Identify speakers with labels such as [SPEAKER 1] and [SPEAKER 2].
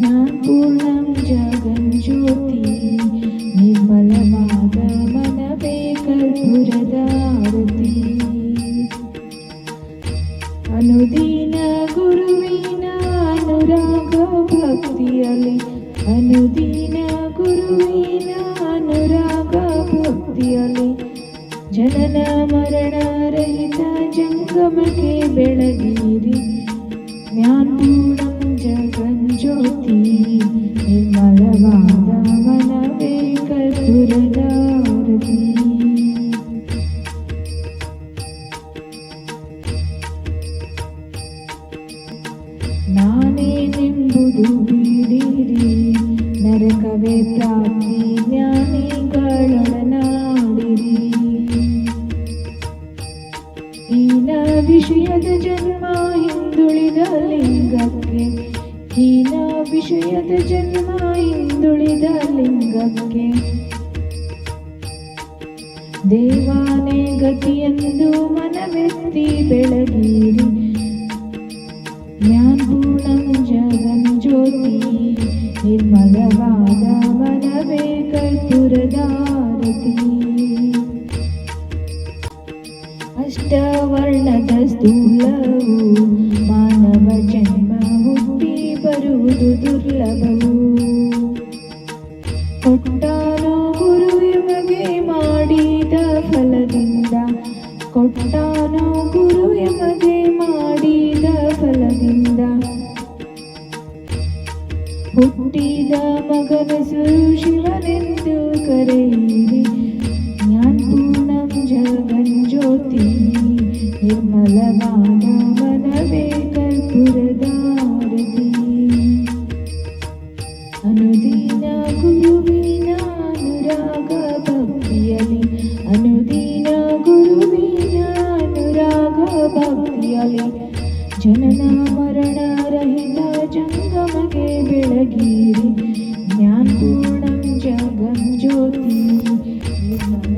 [SPEAKER 1] ಜ್ಞಾನಪೂರ್ಣಂ ಜಗಜ್ಯೋತಿ ನಿರ್ಮಲವಾದ ಮನವೇ ಕರ್ಪೂರದ ಆರತಿ. ಅನುದಿನ ಗುರುವಿನ ಅನುರಾಗ ಭಕ್ತಿಯಲ್ಲಿ, ಅನುದಿನ ಗುರುವಿನ ಅನುರಾಗ ಭಕ್ತಿಯಲ್ಲಿ, ಜನನ ಮರಣ ರಹಿತ ಜಂಗಮಕ್ಕೆ ಬೆಳಗಿರಿ. ಜ್ಞಾನಪೂರ್ಣಂ ಜಗಜ್ಯೋತಿ ನಿರ್ಮಲವಾದ ಮನವೇ ಕರ್ಪೂರದ ಆರತಿ. ನಾನೇನೆಂಬುದು ಬಿಡಿರಿ, ನರಕವೇ ಪ್ರಾಪ್ತಿ ಜ್ಞಾನಿಗಳೊಡನಾಡಿರಿ. ಹೀನ ವಿಷಯದ ಜನ್ಮ ಹಿಂದುಳಿದ ಲಿಂಗಕ್ಕೆ, ಹೀನ ವಿಷಯದ ಜನ್ಮ ಹಿಂದುಳಿದ ಲಿಂಗಕ್ಕೆ, ದೇವಾನೇ ಗತಿಯೆಂದು ಮನವೆತ್ತಿ ಬೆಳಗಿರಿ. ಜ್ಞಾನಪೂರ್ಣಂ ಜಗಜ್ಯೋತಿ ನಿರ್ಮಲವಾದ ಮನವೇ ಕರ್ಪೂರದ ಆರತಿ. ಅಷ್ಟವರ್ಣದ ಸ್ಥೂಲವು ಮಾನವ ಜನ್ಮ ಹುಟ್ಟಿ ಬರುವುದು ದುರ್ಲಭವು. ಕೊಟ್ಟಾನು ಗುರು ಎಮಗೆ ಮಾಡಿದ ಫಲದಿಂದ, ಕೊಟ್ಟಾನು ಗುರು ಎಮಗೆ ಮಾಡಿದ ಫಲದಿಂದ, ಹುಟ್ಟಿದ ಮಗನಸು ಶಿವನೆಂದು ಕರೆಯಿರಿ. ಜ್ಞಾನಪೂರ್ಣಂ ಜಗಜ್ಯೋತಿ ನಿರ್ಮಲವಾದ ಮನವೇ ಕರ್ಪೂರದ ಆರತಿ. ಅನುದಿನ ಗುರುವಿನ ಅನುರಾಗ ಭಕ್ತಿಯಲ್ಲಿ, ಅನುದಿನ ಗುರುವಿನ ಅನುರಾಗ ಭಕ್ತಿಯಲ್ಲಿ, ಜನನ ಮರಣ ರಹಿತ ಜಂಗಮಗೆ ಬೆಳಗಿರಿ. ಜ್ಞಾನಪೂರ್ಣಂ ಜಗಜ್ಯೋತಿ ನಿರ್ಮಲ